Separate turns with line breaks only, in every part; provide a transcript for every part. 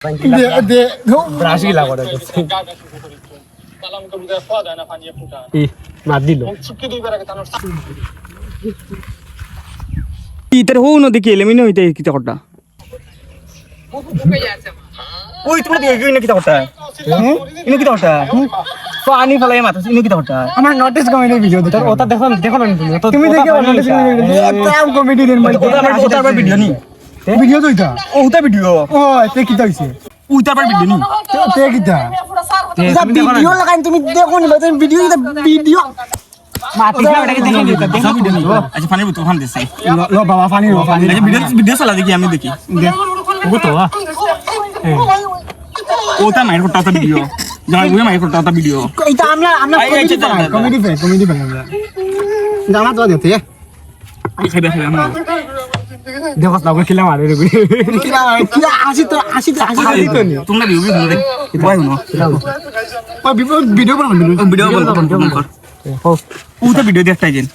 brush গিলা করে মাত দিল ইতার হো নদী কি এলিমিনে হইতে কিতা করটা ওই তোমরা দেখি না কিতা করটা ইনো কিতা করটা পানি ফলাই মাথা ইনো কিতা করটা আমার নোটিস কমেডি ভিডিও দেখো ওটা দেখো দেখো না তুমি দেখো নোটিস কমেডি একদম কমেডি দেন মানে ওটা ভিডিও নি ভিডিও তো এটা ওটা ভিডিও ও তে কিতা হইছে ওটা ভিডিও নি তে কিতা ভিডিও লাগাই তুমি দেখো না তুমি ভিডিও ভিডিও মাটি লাগাটাকে দেখে দিতা দেখো ভিডিও নি আচ্ছা পানি তো খান দিছে লো বাবা পানি আচ্ছা ভিডিও চলা দেখি আমি দেখি দেখ ও তো ওটা মাইর করতে ভিডিও যাই বুঝে মাইর করতে ভিডিও এটা আমরা কমেডি আমরা জানা তো দিতে আই খাইবে আমরা দেখো তাও কিলা মারে রে কিলা আসি তো তোমরা ভিডিও ভিডিও কই হনো ও ভিডিও বানাবো কর ওটা ভিডিও দেখতাই যেন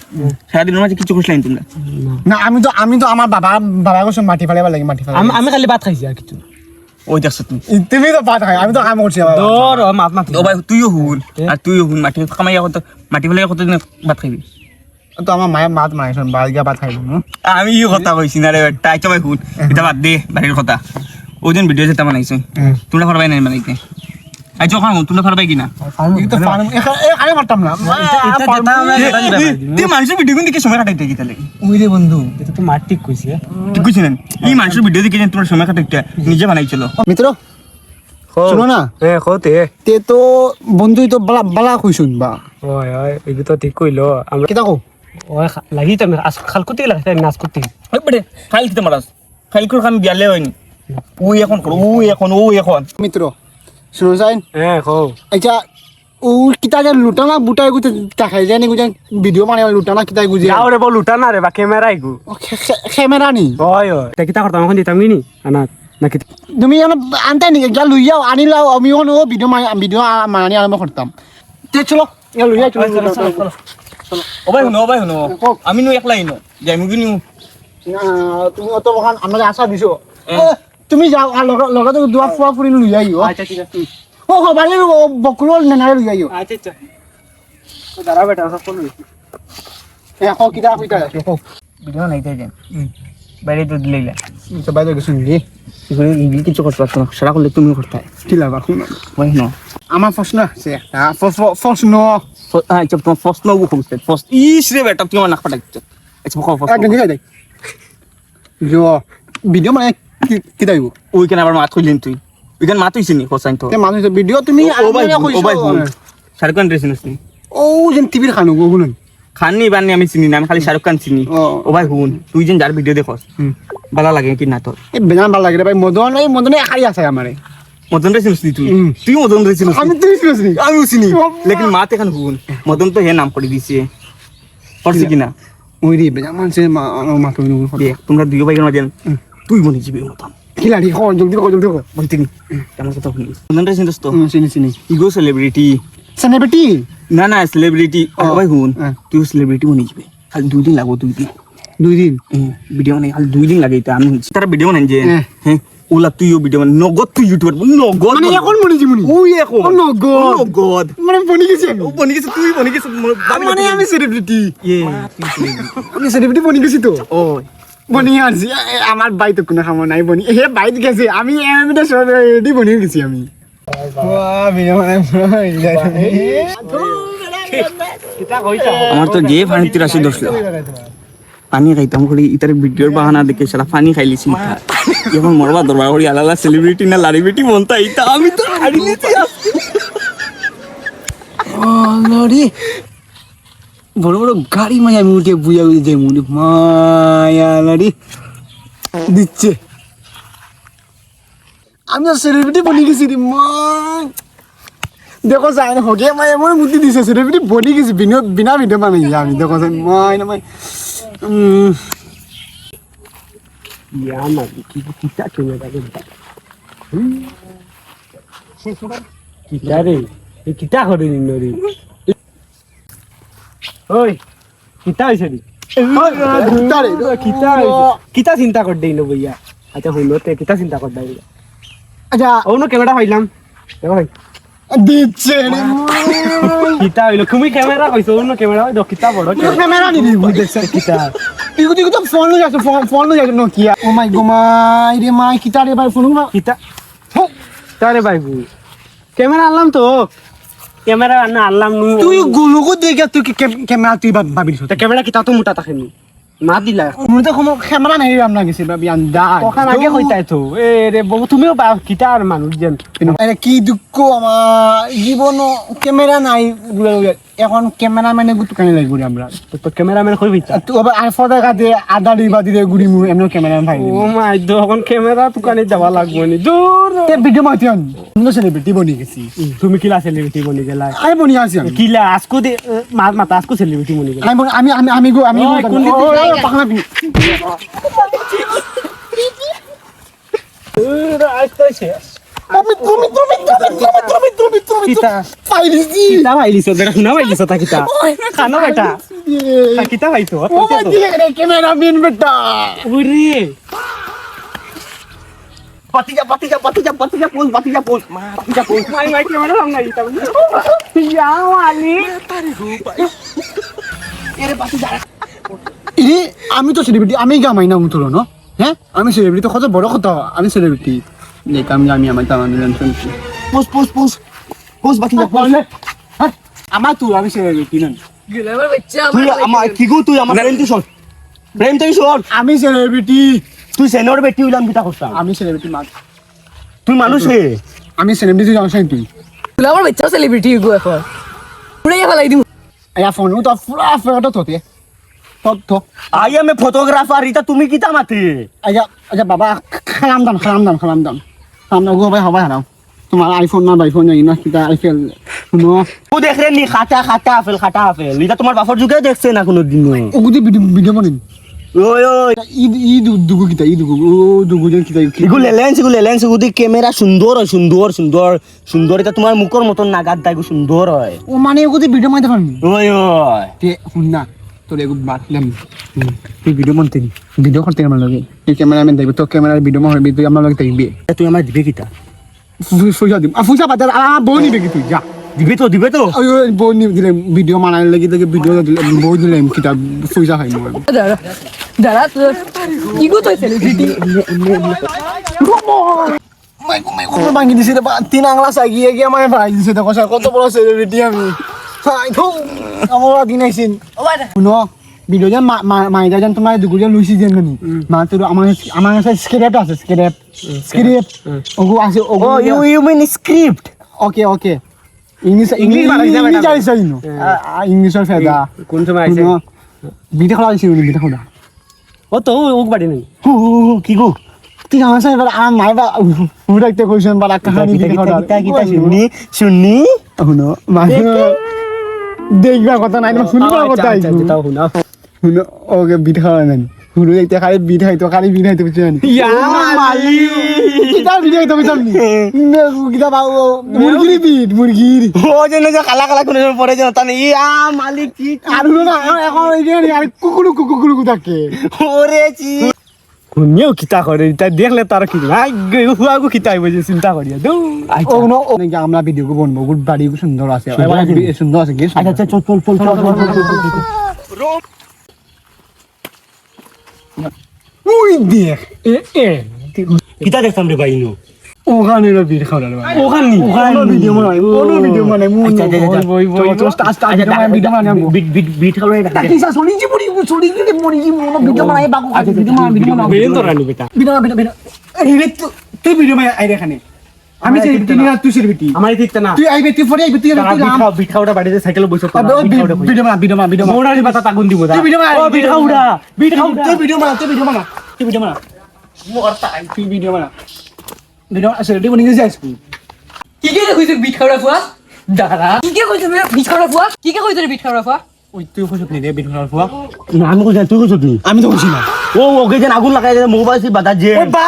সারা দিনের মাঝে কিছু কইছলাম তোমরা না আমি তো আমার বাবা গোসম মাটি ফেলাইবা লাগি মাটি ফেলাই আমি খালি ভাত খাইছি আর কিছু ওই দেখছ তুমি তো ভাত খাই আমি তো কাম করছি বাবা তোর মাত ও ভাই তুইও হুন আর তুইও হুন মাটি কামাইয়া কত মাটি ফেলাই কত দিন ভাত খাইবি তো আমার মায়ের মাত মাইছন বালগা ভাত খাইবো আমি এই কথা কইছি না রে তাই তো ভাই হুন এটা বাদ দে বাড়ির কথা ওই দিন ভিডিও যেটা বানাইছো তোমরা পারবাই না বানাইতে আই যখন তোমরা পারবাই কিনা এই তো পারম আরে পারতাম না তুই মানুষের ভিডিও দেখে সময় কাটাইতে কি তাহলে ওই রে বন্ধু এটা তো মার ঠিক কইছি ঠিক কইছি না এই মানুষের ভিডিও দেখে তোমরা সময় কাটাইতে নিজে বানাইছিল মিত্র শুনো না কতে তে তো বন্ধুই তো বালা কইছুন বা ওই এই তো ঠিক কইলো আমরা কি দেখো ওই লাগি তো খাল করতে লাগতে নাচ করতে ওই বেটা খাল কিতে মারাস খাল করে আমি বিয়ালে হইনি ওই এখন মিত্র শুনো যাইন কও আচ্ছা ও কিতা যে লুটানা বুটাই গুতে দেখাই যায় নি গুজে ভিডিও মানে লুটানা কিতাই গুজে আও রে বল লুটানা রে বা ক্যামেরা আইগু ক্যামেরা নি ওই তে কিতা করতাম এখন দিতাম নি না নাকি তুমি আনতে নি গা লইয়াও আনিলাও আমি ওন ও ভিডিও মানে আরম্ভ করতাম তে চলো ইয়া লইয়া চলো ও ভাই হুনো আমি নো একলাই নো যাই মুগি নি তুমি অত বহান আমরা আশা দিছো তুমি যাও আর লগতে দুয়া ফুয়া ফুরি লই আইও আচ্ছা ঠিক আছে ও বাড়ির বকুল নেনারে লই আইও আচ্ছা আচ্ছা তো দাঁড়া বেটা সব কোন কো কিটা কইতা আছে কো ভিডিও নাইতে যেন বাইরে তো দিলাইলা তো বাইরে গেছুন নি এগুলো ইংলিশ কিছু করতে পারছ না সারা করলে তুমি করতে কি লাগা শুন ওই ন আমার প্রশ্ন আছে প্রশ্ন আচ্ছা তোমার প্রশ্ন বুঝতে প্রশ্ন ইস রে বেটা তুমি না পাঠাইছ আচ্ছা কো প্রশ্ন আগে দিই জো ভিডিও মানে কি দাইবো ওই কেন আবার মাত কইলেন তুই ওইখান মাত হইছিনি কোসাইন তো মাত হইছে ভিডিও তুমি ও ভাই শাহরুখ খান রেসিনেস নি ও যেন টিভির খানো গুনুন খাননি বাননি আমি চিনি না আমি খালি শাহরুখ খান চিনি ও ভাই হুন তুই যেন যার ভিডিও দেখছস ভালো লাগে কি না তোর এ বেজান ভালো লাগে রে ভাই মদনে একাই আছে আমারে মদন রেসিনেস নি তুই মদন রেসিনেস আমি তুই চিনিস নি আমি চিনি লেকিন মাত এখন হুন মদন তো হে নাম করে দিছে পড়ছি কিনা ওই রে বেজান মানছে মা তুমি তোমরা দুই ভাই কেন জানেন তুই মনে জিবি মতন খিলাড়ি কো জলদি কো বলতি নি কেমন কথা শুনি মদন রেসিনেস তো চিনি ইগো সেলিব্রিটি না সেলিব্রিটি ভাই হুন তুই সেলিব্রিটি বনি যাবে খালি 2 দিন লাগো 2 দিন ভিডিও মানে খালি 2 দিন লাগে আমি তারা ভিডিও বানাই যে হ্যাঁ ওলা তুইও ভিডিও মানে নগদ তুই ইউটিউবার নগদ মানে এখন বনি যাবি ওই এখন নগদ মানে বনি গেছে তুই বনি গেছে মানে আমি সেলিব্রিটি আমি সেলিব্রিটি বনি গেছি তো ওই বনি আছি আমার ভাই তো কোনো কাম নাই বনি হে বাইত গেছে আমি এমএটা সব রেডি বনি গেছি আমি আমার তো যে পানি 83 দশলো পানি খাইতাম করি ইতার ভিডিওর বাহানা দেখে সারা পানি খাইলিছি এখন মরবা দরবার করি আলাদা সেলিব্রিটি না লারিবিটি মনতা ইতা আমি তো হাড়ি নিছি লরি বড় বড় গাড়ি মায়া আমি উঠে বুয়া যে মুনি মায়া লরি দিচ্ছে আমি সেলিব্রিটি বনি গেছি রে মা দেখো যাই না হগে মাই এমন বুদ্ধি দিছে সেলিব্রিটি বনি গেছি বিনা ভিডিও বানাই আমি দেখো যাই মাই না মাই ইয়া মা কি কিটা কেনে লাগে কিটা রে এই কিটা করে নি নরি ওই কিটা হইছে নি কিটা রে কিটা চিন্তা কর দেই ন ভাইয়া আচ্ছা হইলো তে কিটা চিন্তা কর দেই আচ্ছা
ওনো ক্যামেরা পাইলাম দেখো ভাই
দিচ্ছে রে
কিতা হইলো তুমি ক্যামেরা কইছো ওনো ক্যামেরা হইলো কিতা বড়
ক্যামেরা নি দিবি দেখছ
কিতা
ইগো তো ফোন লো যাচ্ছে ফোন লো যাচ্ছে নোকিয়া ও মাই গো মাই রে মাই কিতা রে ভাই ফোন
কিতা তারে ভাই ক্যামেরা আনলাম তো ক্যামেরা না আনলাম নু
তুই গুলুকো দেখে তুই ক্যামেরা তুই ভাবিস
তা ক্যামেরা কিতা তো মোটা থাকেনি মা দিলা
মনে তো কোনো ক্যামেরা নাই আমরা গেছে ভাবি আন্দা
কখন আগে হইতাই তো এ রে বাবু তুমিও কিতা আর মানুষ যেন
আরে কি দুঃখ আমার জীবন ক্যামেরা নাই এখন ক্যামেরা মানে গুটকানি লাগবে আমরা
তো ক্যামেরাম্যান কই বিতা
তুই আবার আর ফটো কাটে আদা দিবা দিলে গুড়ি মু এমন ক্যামেরা ভাই
ও মাই যখন ক্যামেরা দোকানে যাওয়া লাগবে নি দূর
ভিডিও মাতি আন অন্য সেলিব্রিটি বনি গেছি
তুমি কিলা সেলিব্রিটি বনি গেলা
আমি বনি আছি আমি
কিলা আজকো দে মাতা আজকো সেলিব্রিটি বনি গেলা
আমি গো আমি পাখনা
কিতা ভাইলিছ বেটা শুনা ভাইলিছ তা কিতা খানো বেটা তা কিতা ভাইছো
ক্যামেরা মেন বেটা
ওরে
পাতিজা পোজ
মাই ক্যামেরা রাম নাই তা যাও আলি
ইরে আমি তো সেলিব্রিটি আমি গামাই না উঠলো না হ্যাঁ আমি সেলিব্রিটি কত বড় কথা আমি সেলিব্রিটি দেখ আমি আমার তামান টেনশন পোজ বাতিজা পোজ হ্যাঁ আমার তুই আমি সেলিব্রিটি না
তুই আমার কি গো তুই আমার প্রেম তুই শোন
আমি সেলিব্রিটি
তুই সেনর বেটি হইলাম কিতা করতাম
আমি সেলিব্রিটি মাত
তুই মানুষ হে
আমি সেলিব্রিটি জানো তুই
তুই আমার বাচ্চা সেলিব্রিটি গো এখন পুরো ফেলাই দিমু
আয়া ফোন তো পুরা ফটো তোতে তো
আই এম এ ফটোগ্রাফার ইতা তুমি কিতা মাতে
আয়া বাবা খালাম দাম গো ভাই হবাই হারাম তোমার আইফোন না বাইফোন নাই না কিটা আইফেল শুনো
ও দেখ রে নি খাটা আপেল ইতা তোমার বাপর যুগে দেখছে না কোনো দিন
ওগুদি ভিডিও বানিন
ওই
ঈদ দুগু কিটা ঈদ দুগু ও দুগু জন কিটা
এগুলো লেন্স গুদি ক্যামেরা সুন্দর এটা তোমার মুখর মতন নাগাদ দাইগো সুন্দর হয়
ও মানে ওগুদি ভিডিও বানাইতে পারবি
ওই
তে শুন না তোর এগু বাতলাম তুই ভিডিও বানতে ভিডিও করতে আমার লাগে তুই ক্যামেরাম্যান দেখবি তো ক্যামেরার ভিডিও মা হবি তুই আমার লাগে দেখবি
তুই আমার দিবে কিতা
ফুসা দিম ফুসা বাজার বউ নিবে কি তুই যা
দিবে তো
ওই বউ নিবে দিলে ভিডিও মানাই লাগি তোকে ভিডিও দিলে বউ দিলে কিটা ফুসা খাই মই
দাঁড়া তুই কি গো তুই সেলিব্রিটি
কোন ভাঙি দিছে রে 3 আংলা সাগিয়ে গিয়ে আমায় ভাই দিছে দেখো কত বড় সেলিব্রিটি আমি ভাই তো আমরা দিন আইছিন শুনো ভিডিও যেন মাইদা যেন তোমার দুগুজন লুইছি যেন মা তোর আমার কাছে স্ক্রিপ্ট আছে স্ক্রিপ্ট ওগো আছে ওগো
you mean script
okay English জানিস না ইংলিশের ফেদা
কোন সময় আইছে
ভিডিও খোলা দিছি ভিডিও খোলা
ও তো ও বাড়ি নাই
কি গো তুই আমার সাথে এবার আমার মাইবা উড়াইতে কইছেন বালা কাহিনী ভিডিও খোলা
কিতা শুননি
শুনো মানে দেখবা কথা নাই না শুনবা কথা আইছো
তাও শুনা
শুনো ওকে বিট খাওয়া নাই হুড়ু দেখতে খালি বিট খাইতো বুঝছেন
ইয়া মালি
কিতা বিট খাইতো বুঝছেন কিতা বাউ মুরগির
ও যেন যে কালা কোন পরে যেন তানে ইয়া মালিক কি
আর না এখন এই যে আর কুকুরু থাকে
ওরে চি
শুনিও কিতা করে তা দেখলে তার কি নাই হুয়াগো কিতা হইব যে চিন্তা করিয়া দৌ
ও নো আমরা ভিডিও বনবো গুড বাড়ি সুন্দর আছে সুন্দর আছে
আচ্ছা চল
ওই দেখ
কিতা দেখতাম রে বাইনু
ওখানে ভিড খাওয়া ওখানে ভিডিও মানে
বিট খাওয়া
তুই ভিডিও মানে আই দেখানে আমি তুই সেলিব্রিটি
আমার দিতে না
তুই আইবে তুই পরে আইবে তুই
বিট খাওয়াটা বাড়িতে সাইকেলে বসে
ভিডিও
মোড়ারি বাতা তাগুন দিব
তুই ভিডিও
ও বিট খাওয়াটা
তুই ভিডিও বানা তুই ভিডিও বানা সেলিব্রিটি বনি গেছিস
কি কে কইছ বিট খাওয়া ফুয়া দাঁড়া কি কে কইছ বিট খাওয়া ফুয়া কি কে কইছ বিট খাওয়া ফুয়া
ওই তুই কইছ নি রে ভিডিও ফুয়া
না আমি কইছি তুই কইছ তুই
আমি তো কইছি না
ও ওকে যেন আগুন লাগাই মোবাইল সি বাদা যে
বা